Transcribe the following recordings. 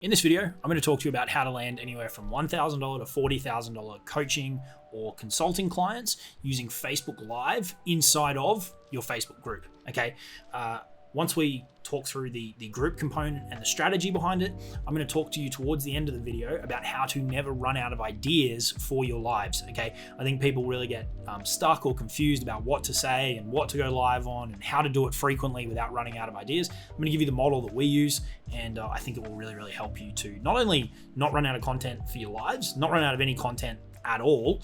In this video, I'm going to talk to you about how to land anywhere from $1,000 to $40,000 coaching or consulting clients using Facebook Live inside of your Facebook group. Okay. Once we talk through the group component and the strategy behind it, I'm going to talk to you towards the end of the video about how to never run out of ideas for your lives. Okay. I think people really get stuck or confused about what to say and what to go live on and how to do it frequently without running out of ideas. I'm going to give you the model that we use, and I think it will really help you to not only not run out of content for your lives, not run out of any content at all,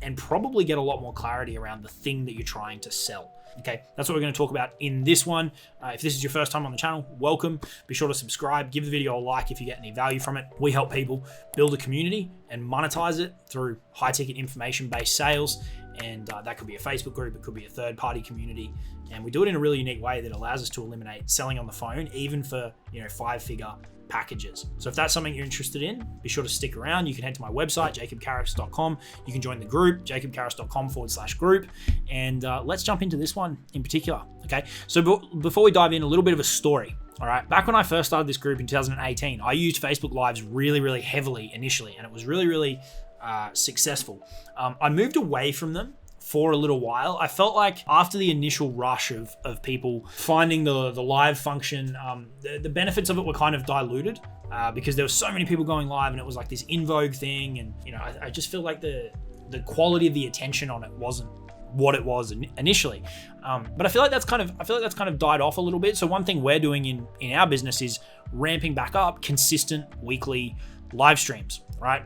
and probably get a lot more clarity around the thing that you're trying to sell. Okay, that's what we're going to talk about in this one. If this is your first time on the channel, welcome. Be sure to subscribe, give the video a like if you get any value from it. We help people build a community and monetize it through high-ticket information-based sales, and that could be a Facebook group, it could be a third-party community, and we do it in a really unique way that allows us to eliminate selling on the phone, even for five-figure packages. So if that's something you're interested in, be sure to stick around. You can head to my website, jacobcaris.com. You can join the group, jacobcaris.com/group. And let's jump into this one in particular. Okay. So before we dive in, a little bit of a story. All right. Back when I first started this group in 2018, I used Facebook Lives really heavily initially, and it was really successful. I moved away from them for a little while. I felt like after the initial rush of people finding the live function, the benefits of it were kind of diluted because there were so many people going live, and it was like this in vogue thing. And I just feel like the quality of the attention on it wasn't what it was initially. But I feel like that's kind of died off a little bit. So one thing we're doing in our business is ramping back up consistent weekly live streams. Right?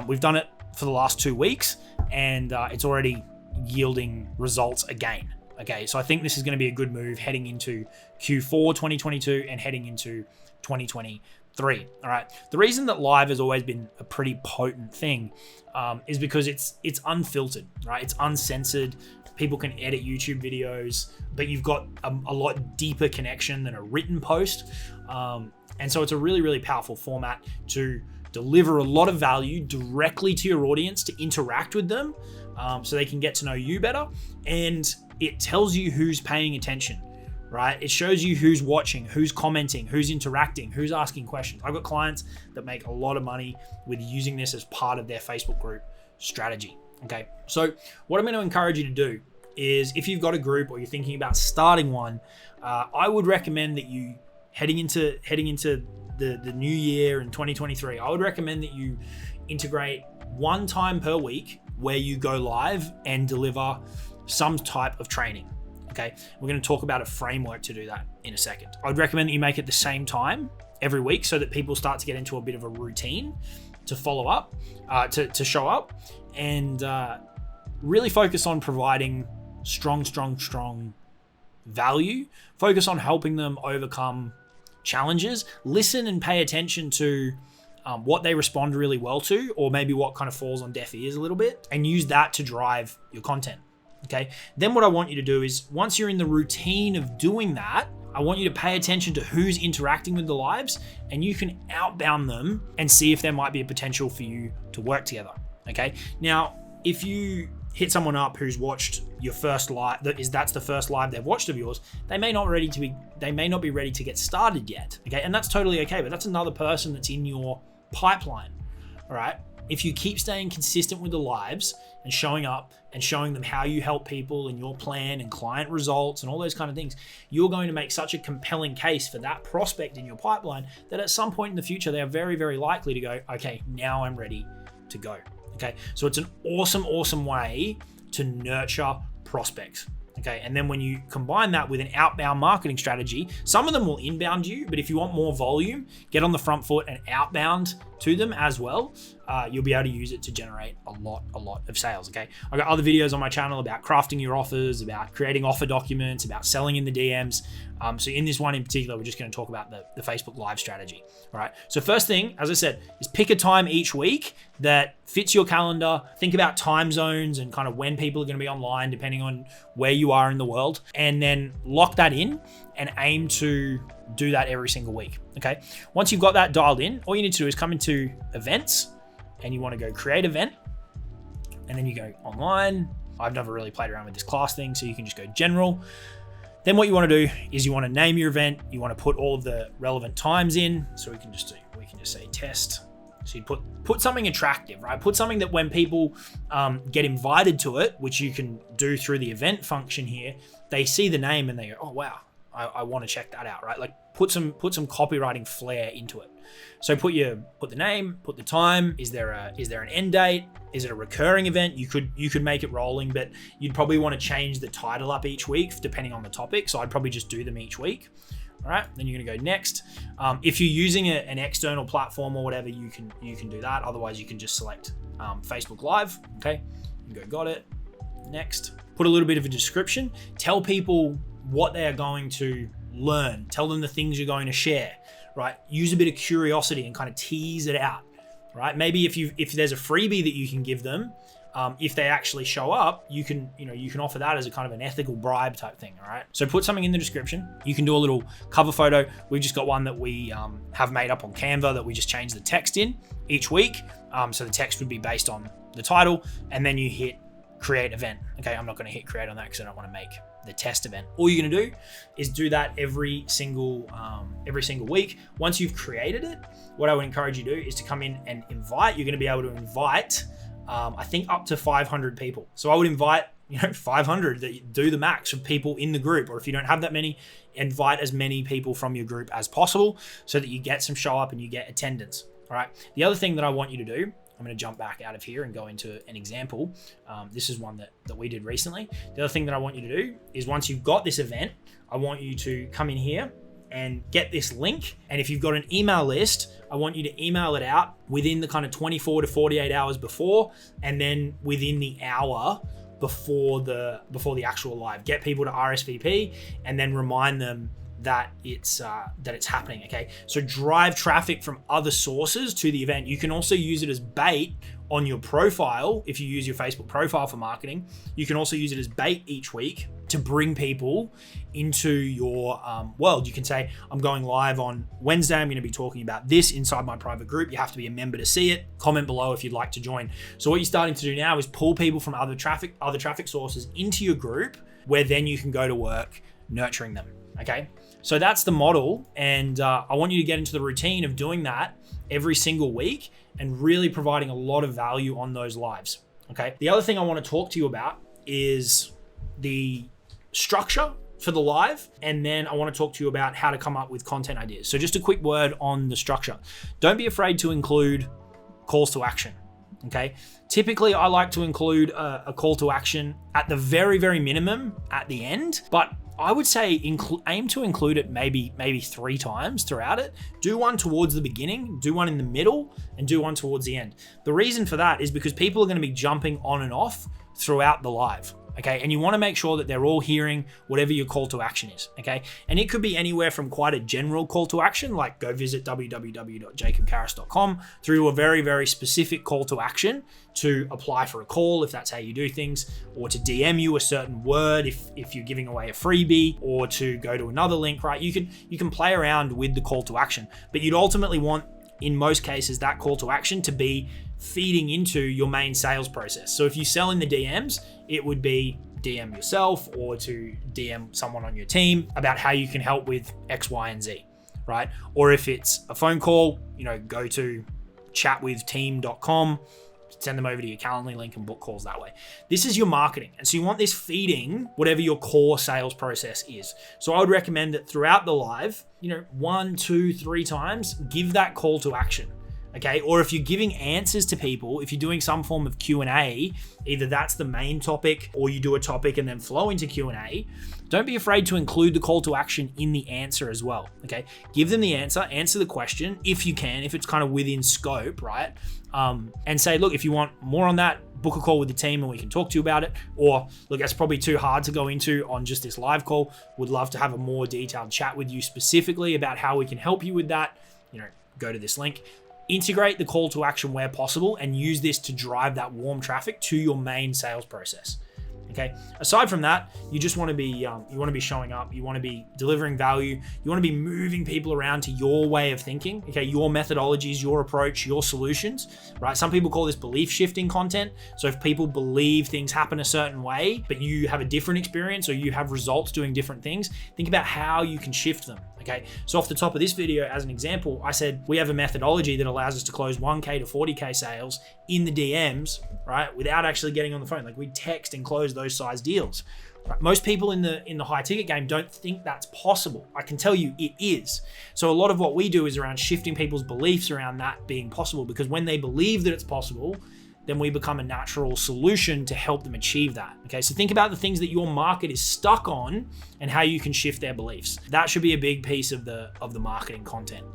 We've done it for the last 2 weeks, and it's already yielding results again. Okay, so I think this is going to be a good move heading into Q4 2022 and heading into 2023. All right, the reason that live has always been a pretty potent thing is because it's unfiltered, right? It's uncensored. People can edit YouTube videos, but you've got a lot deeper connection than a written post, and so it's a really powerful format to deliver a lot of value directly to your audience, to interact with them, so they can get to know you better. And it tells you who's paying attention, right? It shows you who's watching, who's commenting, who's interacting, who's asking questions. I've got clients that make a lot of money with using this as part of their Facebook group strategy. Okay, so what I'm going to encourage you to do is, if you've got a group or you're thinking about starting one, I would recommend that you heading into the new year in 2023, I would recommend that you integrate one time per week where you go live and deliver some type of training. Okay, we're going to talk about a framework to do that in a second. I would recommend that you make it the same time every week so that people start to get into a bit of a routine to follow up, to show up, and really focus on providing strong value. Focus on helping them overcome challenges. Listen and pay attention to what they respond really well to, or maybe what kind of falls on deaf ears a little bit, and use that to drive your content. Okay. Then what I want you to do is, once you're in the routine of doing that, I want you to pay attention to who's interacting with the lives, and you can outbound them and see if there might be a potential for you to work together. Okay. Now, if you hit someone up who's watched your first live, that's the first live they've watched of yours, they may not be ready to get started yet. Okay, and that's totally okay, but that's another person that's in your pipeline. All right. If you keep staying consistent with the lives and showing up and showing them how you help people and your plan and client results and all those kind of things, you're going to make such a compelling case for that prospect in your pipeline that at some point in the future, they're very likely to go, okay, now I'm ready to go. Okay, so it's an awesome way to nurture prospects. Okay, and then when you combine that with an outbound marketing strategy, some of them will inbound you, but if you want more volume, get on the front foot and outbound to them as well. You'll be able to use it to generate a lot of sales. Okay, I got other videos on my channel about crafting your offers, about creating offer documents, about selling in the DMs. So in this one in particular, we're just going to talk about the Facebook Live strategy. All right. So first thing, as I said, is pick a time each week that fits your calendar. Think about time zones and kind of when people are going to be online, depending on where you are in the world, and then lock that in and aim to do that every single week. Okay. Once you've got that dialed in, all you need to do is come into events, and you want to go create event, and then you go online. I've never really played around with this class thing, so you can just go general. Then what you want to do is you want to name your event. You want to put all of the relevant times in. So we can just do we can just say test. So you put something attractive, right? Put something that when people get invited to it, which you can do through the event function here, they see the name and they go, oh wow, I want to check that out, right? Like put some copywriting flair into it. So put the name, put the time. Is there an end date? Is it a recurring event? You could make it rolling, but you'd probably want to change the title up each week depending on the topic. So I'd probably just do them each week. All right, then you're gonna go next. If you're using an external platform or whatever, you can do that. Otherwise, you can just select Facebook Live. Okay, you go, got it. Next, put a little bit of a description. Tell people what they are going to learn. Tell them the things you're going to share. Right, use a bit of curiosity and kind of tease it out. Right, maybe if there's a freebie that you can give them. If they actually show up, you can offer that as a kind of an ethical bribe type thing, all right? So put something in the description. You can do a little cover photo. We've just got one that we have made up on Canva that we just change the text in each week. So the text would be based on the title, and then you hit create event. Okay, I'm not gonna hit create on that because I don't wanna make the test event. All you're gonna do is do that every single week. Once you've created it, what I would encourage you to do is to come in and invite. You're gonna be able to invite I think up to 500 people. So I would invite 500, that do the max of people in the group, or if you don't have that many, invite as many people from your group as possible so that you get some show up and you get attendance. All right. The other thing that I want you to do, I'm going to jump back out of here and go into an example. This is one that we did recently. The other thing that I want you to do is once you've got this event, I want you to come in here and get this link. And if you've got an email list, I want you to email it out within the kind of 24 to 48 hours before, and then within the hour before the actual live. Get people to RSVP and then remind them that it's happening. Okay, so drive traffic from other sources to the event. You can also use it as bait on your profile. If you use your Facebook profile for marketing, you can also use it as bait each week to bring people into your world. You can say, I'm going live on Wednesday. I'm going to be talking about this inside my private group. You have to be a member to see it. Comment below if you'd like to join. So what you're starting to do now is pull people from other traffic sources into your group, where then you can go to work nurturing them. Okay, so that's the model, and I want you to get into the routine of doing that every single week and really providing a lot of value on those lives. Okay, the other thing I want to talk to you about is the structure for the live, and then I want to talk to you about how to come up with content ideas. So just a quick word on the structure. Don't be afraid to include calls to action. Okay, typically I like to include a call to action at the very, very minimum at the end, but I would say aim to include it maybe 3 times throughout it. Do one towards the beginning, do one in the middle, and do one towards the end. The reason for that is because people are going to be jumping on and off throughout the live. Okay, and you want to make sure that they're all hearing whatever your call to action is. Okay, and it could be anywhere from quite a general call to action, like go visit www.jacobcaris.com, through a very, very specific call to action to apply for a call if that's how you do things, or to DM you a certain word if you're giving away a freebie, or to go to another link. Right, you can play around with the call to action, but you'd ultimately want, in most cases, that call to action to be feeding into your main sales process. So if you sell in the DMs, it would be DM yourself or to DM someone on your team about how you can help with X, Y, and Z, right? Or if it's a phone call, go to chatwithteam.com, send them over to your Calendly link and book calls that way. This is your marketing. And so you want this feeding whatever your core sales process is. So I would recommend that throughout the live, 1, 2, 3 times, give that call to action. Okay, or if you're giving answers to people, if you're doing some form of Q&A, either that's the main topic or you do a topic and then flow into Q&A, don't be afraid to include the call to action in the answer as well. Okay, give them the answer the question if you can, if it's kind of within scope, right? And say, look, if you want more on that, book a call with the team and we can talk to you about it. Or look, that's probably too hard to go into on just this live call. Would love to have a more detailed chat with you specifically about how we can help you with that. Go to this link. Integrate the call to action where possible and use this to drive that warm traffic to your main sales process. Okay. Aside from that, you just want to be showing up. You want to be delivering value. You want to be moving people around to your way of thinking. Okay, your methodologies, your approach, your solutions. Right. Some people call this belief shifting content. So if people believe things happen a certain way, but you have a different experience or you have results doing different things, think about how you can shift them. Okay, so off the top of this video, as an example, I said we have a methodology that allows us to close 1K to 40K sales in the DMs, right? Without actually getting on the phone. Like we text and close those size deals. Right? Most people in the high ticket game don't think that's possible. I can tell you it is. So a lot of what we do is around shifting people's beliefs around that being possible, because when they believe that it's possible, then we become a natural solution to help them achieve that. Okay, so think about the things that your market is stuck on and how you can shift their beliefs. That should be a big piece of the marketing content.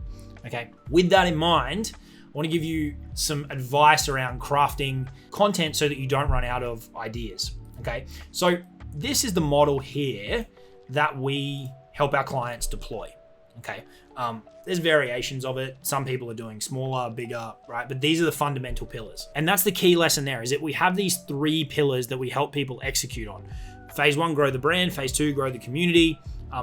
Okay, with that in mind, I want to give you some advice around crafting content so that you don't run out of ideas. Okay, so this is the model here that we help our clients deploy. Okay, there's variations of it. Some people are doing smaller, bigger, right? But these are the fundamental pillars. And that's the key lesson there, is that we have these 3 pillars that we help people execute on. Phase 1, grow the brand. Phase 2, grow the community.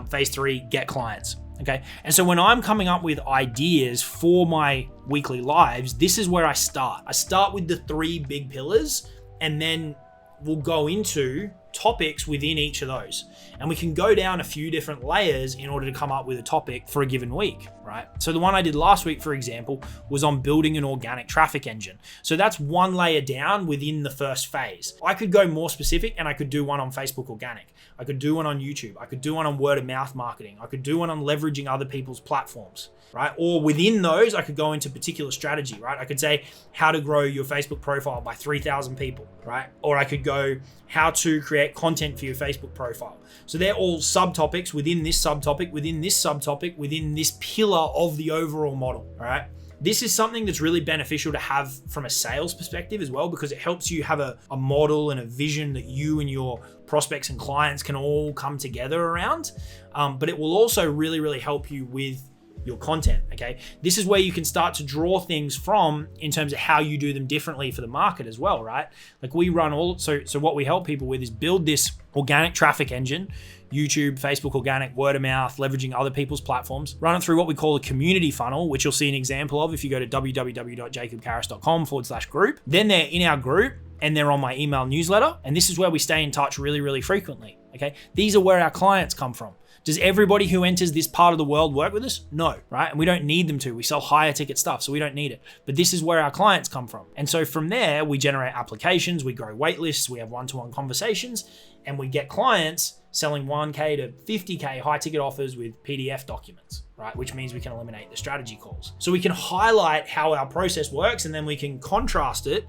Phase 3, get clients. Okay. And so when I'm coming up with ideas for my weekly lives, this is where I start. I start with the 3 big pillars, and then we'll go into topics within each of those. And we can go down a few different layers in order to come up with a topic for a given week, right? So the one I did last week, for example, was on building an organic traffic engine. So that's one layer down within the first phase. I could go more specific, and I could do one on Facebook organic. I could do one on YouTube. I could do one on word of mouth marketing. I could do one on leveraging other people's platforms, right? Or within those, I could go into particular strategy, right? I could say how to grow your Facebook profile by 3,000 people, right? Or I could go how to create content for your Facebook profile. So they're all subtopics within this subtopic, within this subtopic, within this pillar of the overall model, all right? This is something that's really beneficial to have from a sales perspective as well, because it helps you have a model and a vision that you and your prospects and clients can all come together around. But it will also really, really help you with your content, okay? This is where you can start to draw things from in terms of how you do them differently for the market as well, right? Like we run all, so what we help people with is build this organic traffic engine, YouTube, Facebook organic, word of mouth, leveraging other people's platforms, run it through what we call a community funnel, which you'll see an example of if you go to www.jacobcaris.com/group. Then they're in our group and they're on my email newsletter. And this is where we stay in touch really, really frequently, okay? These are where our clients come from. Does everybody who enters this part of the world work with us? No, right? And we don't need them to. We sell higher ticket stuff, so we don't need it. But this is where our clients come from. And so from there, we generate applications, we grow waitlists, we have one-to-one conversations, and we get clients selling 1K to 50K high ticket offers with PDF documents, right? Which means we can eliminate the strategy calls. So we can highlight how our process works, and then we can contrast it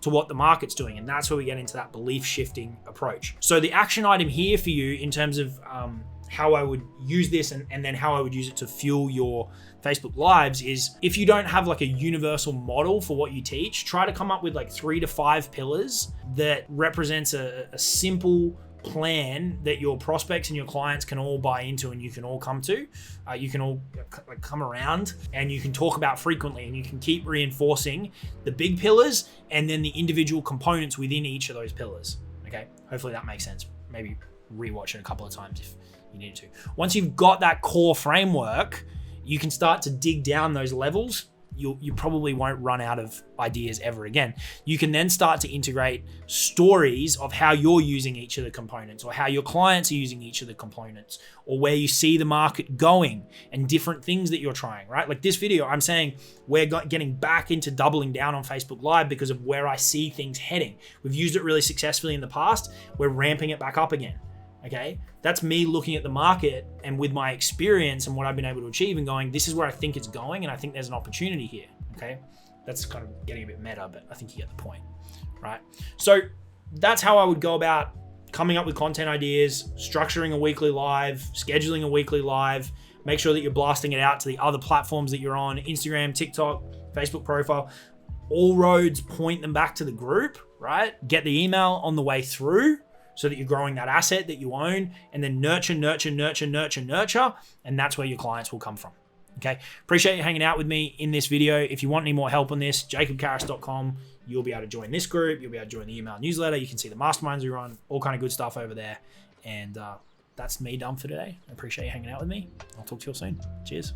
to what the market's doing. And that's where we get into that belief shifting approach. So the action item here for you in terms of how I would use this and then how I would use it to fuel your Facebook lives is, if you don't have like a universal model for what you teach, try to come up with like 3 to 5 pillars that represents a simple plan that your prospects and your clients can all buy into and you can all come to. You can all like come around and you can talk about frequently, and you can keep reinforcing the big pillars and then the individual components within each of those pillars. Okay, hopefully that makes sense. Maybe rewatch it a couple of times if you need to. Once you've got that core framework, you can start to dig down those levels. You probably won't run out of ideas ever again. You can then start to integrate stories of how you're using each of the components, or how your clients are using each of the components, or where you see the market going and different things that you're trying, right? Like this video, I'm saying we're getting back into doubling down on Facebook Live because of where I see things heading. We've used it really successfully in the past. We're ramping it back up again. Okay, that's me looking at the market and with my experience and what I've been able to achieve and going, this is where I think it's going, and I think there's an opportunity here. Okay, that's kind of getting a bit meta, but I think you get the point, right? So that's how I would go about coming up with content ideas, structuring a weekly live, scheduling a weekly live. Make sure that you're blasting it out to the other platforms that you're on: Instagram, TikTok, Facebook profile. All roads point them back to the group, right? Get the email on the way through, so that you're growing that asset that you own, and then nurture, and that's where your clients will come from. Okay, appreciate you hanging out with me in this video. If you want any more help on this, jacobcaris.com, you'll be able to join this group, you'll be able to join the email newsletter, you can see the masterminds we run, all kind of good stuff over there. And that's me done for today. I appreciate you hanging out with me. I'll talk to you all soon. Cheers.